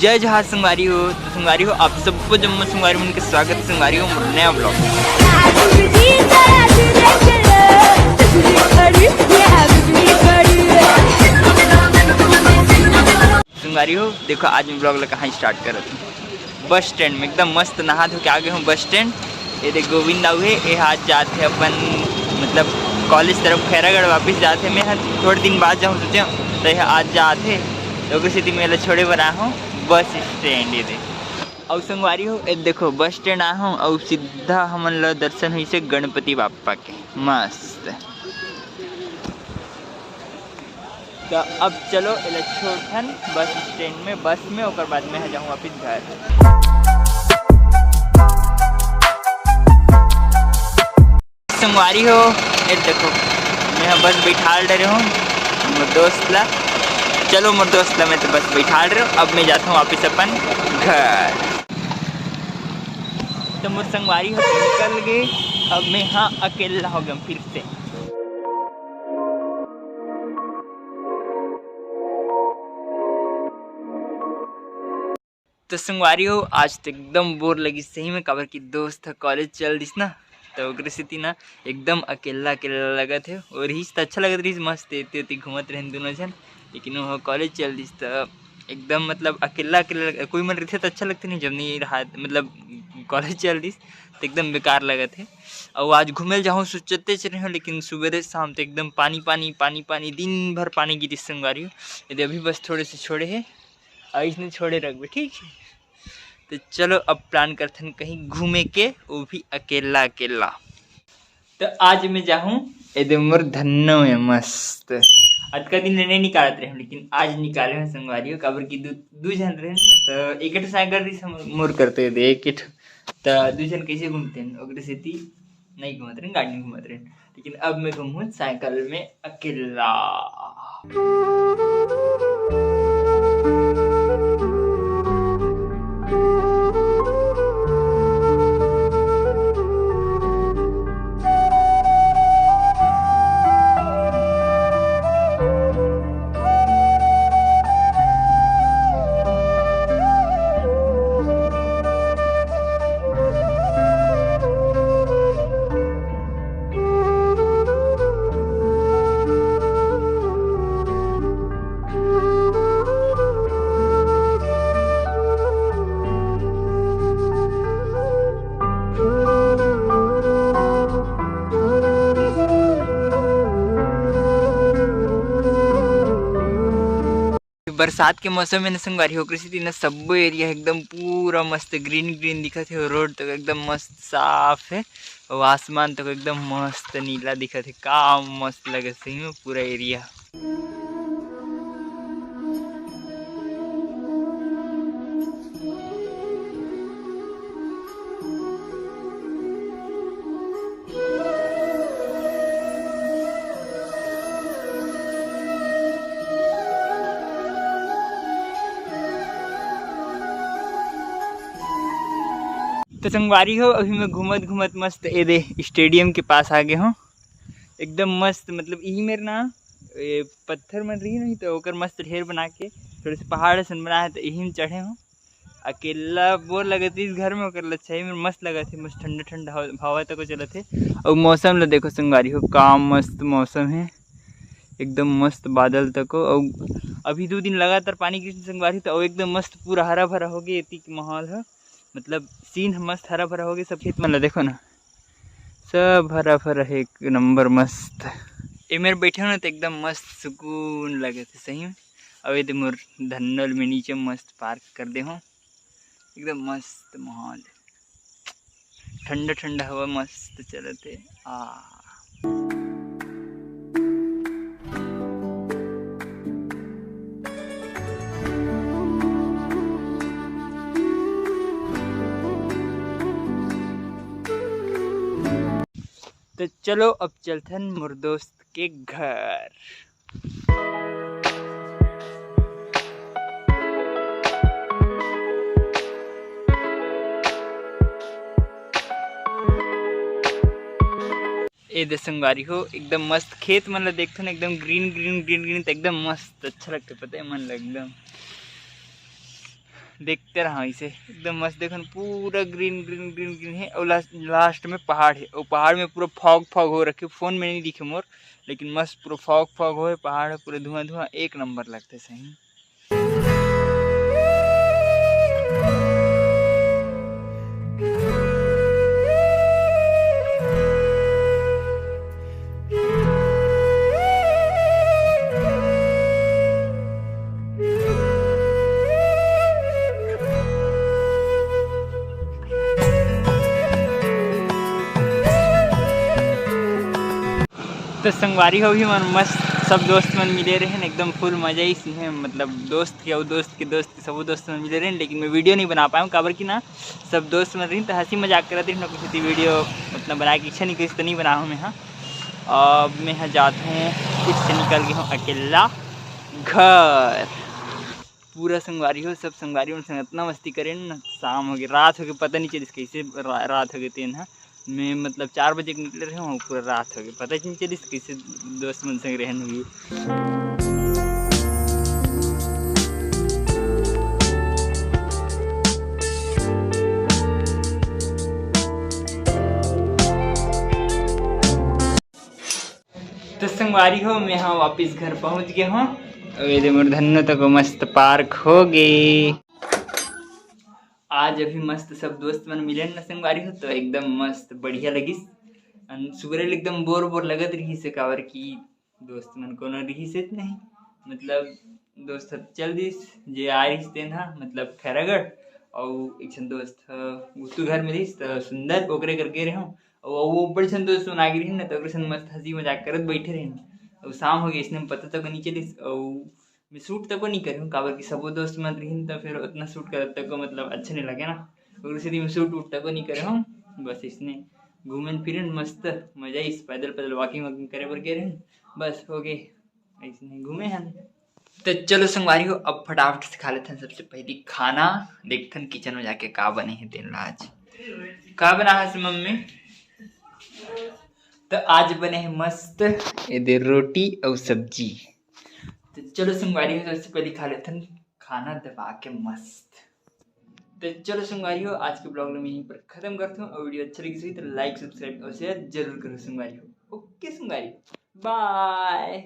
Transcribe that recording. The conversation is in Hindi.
जय जहाँ संगवारी हो। तो संगवारी हो आप सबको जम्मू संगवारी मन के स्वागत संगवारी हो नया ब्लॉग। संगवारी हो देखो आज मैं ब्लॉग कहाँ स्टार्ट कर रहा हूँ बस स्टैंड में एकदम मस्त नहा धो के आगे हूँ बस स्टैंड। ये देख गोविंद आऊ है ये आज जाते अपन मतलब कॉलेज तरफ खैरागढ़ वापस जाते। मैं थोड़े दिन बाद जाऊँ सोचे तो यह आज जाते तो स्थिति मेला छोड़े पर आ हूँ बस स्टैंड। ये देख और संगवारी हो ये देखो बस स्टैंड आ हूँ और सीधा हमन ला दर्शन हुई से गणपति बापा के मस्त। तो अब चलो इला छोटन बस स्टैंड में बस में और बाद में जाऊँ वापिस घर। संगवारी हो ये देखो मैं बस बैठा डरे हूँ मोर दोस्त ला। चलो मोर दोस्त ला मैं तो बस बैठा रहे हूँ। अब मैं जाता हूँ वापिस अपन घर। तो मोर संगवारी हो निकल गए। अब मैं यहाँ अकेला हो गया फिर से। तो संगवारी हो आज तो एकदम बोर लगी सही में काबर की दोस्त कॉलेज चल दिस ना तो ओकरे स्थिति ना एकदम अकेला अकेला लगा थे और ही तो अच्छा लगत रही मस्त एती घूमत रहे दोनों जन। लेकिन वो कॉलेज चल दिस तो एकदम मतलब अकेला अकेला कोई मन रहते तो अच्छा लगते नहीं जब नहीं रहा मतलब कॉलेज चल दिस तो एकदम बेकार लगा थे। और आज घूमे जाऊँ सोचते चले हो लेकिन सुबह शाम तो एकदम पानी पानी पानी पानी दिन भर पानी गिरी संगवारी हो। यदि अभी बस थोड़े से छोड़े है इसने छोड़े रख बे ठीक है। तो चलो अब प्लान करते हैं कहीं घूमे के वो भी अकेला अकेला। तो आज मैं जाऊँ एकदम मोर धन्नो है मस्त। आज का दिन नहीं निकालते रहे लेकिन आज निकाले हैं संगवारी हो काबर की दू जन रहे तो एक साइकिल मोर करते थे एक तो दू जन कैसे घूमते हैं ओकरे सेती नहीं घूमते रहे गाड़ी में घूमते रहे। लेकिन अब मैं घूमूँ साइकिल में अकेला। बरसात के मौसम में संगवारी हो कृषि न सब एरिया एकदम पूरा मस्त ग्रीन ग्रीन दिखत है। रोड तक एकदम मस्त साफ है और आसमान तक एकदम मस्त नीला दिखत है। का मस्त लगे सही में पूरा एरिया। तो संगवारी हो अभी मैं घूमत घूमत मस्त ये दे स्टेडियम के पास आ गया हूँ एकदम मस्त। मतलब यही मेरे ना ये पत्थर में रही नहीं तो ओकर मस्त ढेर बना के थोड़े से पहाड़ सन बना है तो यही में चढ़े हूँ। अकेला बोर लगे थे इस घर में ओकर सही में मस्त लगा थे मस्त ठंडा ठंडा हवा तक चला थे। और मौसम ला देखो संगवारी हो काम मस्त मौसम है एकदम मस्त बादल तक हो। और अभी 2 दिन लगातार पानी की संगवारी तो एकदम मस्त पूरा हरा भरा हो गया इतनी माहौल है मतलब सीन मस्त हरा भरा हो गया। सब खेत में देखो ना सब हरा भरा है एक नंबर मस्त। ये मेरे बैठे हो ना तो एकदम मस्त सुकून लगे थे सही में। अब ये मोर धन्नल में नीचे मस्त पार्क कर दे हूँ एकदम मस्त माहौल ठंडा ठंडा हवा मस्त चलते आ। तो चलो अब चलते हैं मोर दोस्त के घर। ए दे संगवारी हो एकदम मस्त खेत मन ला देखथन ना एकदम ग्रीन ग्रीन ग्रीन ग्रीन तो एकदम मस्त अच्छा लगता पता है मन ला एकदम देखते रहा इसे एकदम मस्त। देखो पूरा ग्रीन ग्रीन ग्रीन ग्रीन है और लास्ट में पहाड़ है और पहाड़ में पूरा फॉग फॉग हो रखे। फोन में नहीं दिखे मोर, लेकिन मस्त पूरा फॉग फॉग हो पहाड़ है, पूरा धुआं धुआं, एक नंबर लगते सही। तो संगवारी हो भी मन मस्त, सब दोस्त मन मिले रहे एकदम फुल मजा ही सी है। मतलब दोस्त के और दोस्त के सब दोस्त मन मिले रहे, लेकिन मैं वीडियो नहीं बना पाया हूँ काबर की ना सब दोस्त मन रही तो हंसी मजाक करते रही ना, कुछ वीडियो मतलब बनाए की इच्छा नहीं करी तो नहीं बनाया हूँ मैं। हाँ अब मैं यहाँ जाता हूँ, कुछ से निकल गया हूँ अकेला घर। पूरा संगवारी हो, सब संगवारी उनसे इतना मस्ती करें ना, शाम हो गई रात हो गई पता नहीं चली कैसे रात हो गई तीन। हाँ मैं मतलब 4 बजे निकले रहे हूँ, पूरा रात हो गई पता नहीं चली कैसे दोस्त मन संग रहन हुई। तो संगवारी हो मैं यहाँ वापस घर पहुँच गया हूँ। अरे मोर धन्नो तक मस्त पार्क हो गई। आज अभी मस्त सब दोस्त मन मिले न संगवारी हो तो एकदम मस्त बढ़िया लगिस। सुबह एकदम बोर बोर लगत रही से काबर की दोस्त मन कोनो रही से नहीं, मतलब दोस्त चल दिस जे आ रही तेन हा मतलब खैरागढ़ और एक छन दोस्त उतु घर में रहीस तो सुंदर ओकरे कर गे रहे हूँ और वो बड़े छन दोस्त सुन आ गिरी न तो ओकरे सन मस्त हंसी मजाक करत बैठे रहे और शाम हो गई इसने पता तक नहीं चलिस और मैं शूट तक नहीं करूँ काबर की सबो दोस्त मन रही तो फिर उतना शूट कर तक मतलब अच्छा नहीं लगे ना, और इसी मैं शूट उठ तक नहीं करे हूँ। बस इसने घूमन फिरन मस्त मजा इस पैदल पैदल वॉकिंग वॉकिंग करे बर गए बस हो गए ऐसे घूमे हैं। तो चलो संगवारी हो अब फटाफट से खा लेते हैं सबसे पहले खाना, देखते हैं किचन में जाके का बने हैं तेल आज का बना है मम्मी। तो आज बने हैं मस्त इधर रोटी और सब्जी। तो चलो संगवारी हो सबसे पहले खा लेते हैं खाना दबा के मस्त। तो चलो संगवारी हो आज के ब्लॉग में यहीं पर खत्म करता हूँ और वीडियो अच्छा लगी तो लाइक सब्सक्राइब और शेयर जरूर करो संगवारी हो। ओके संगवारी बाय।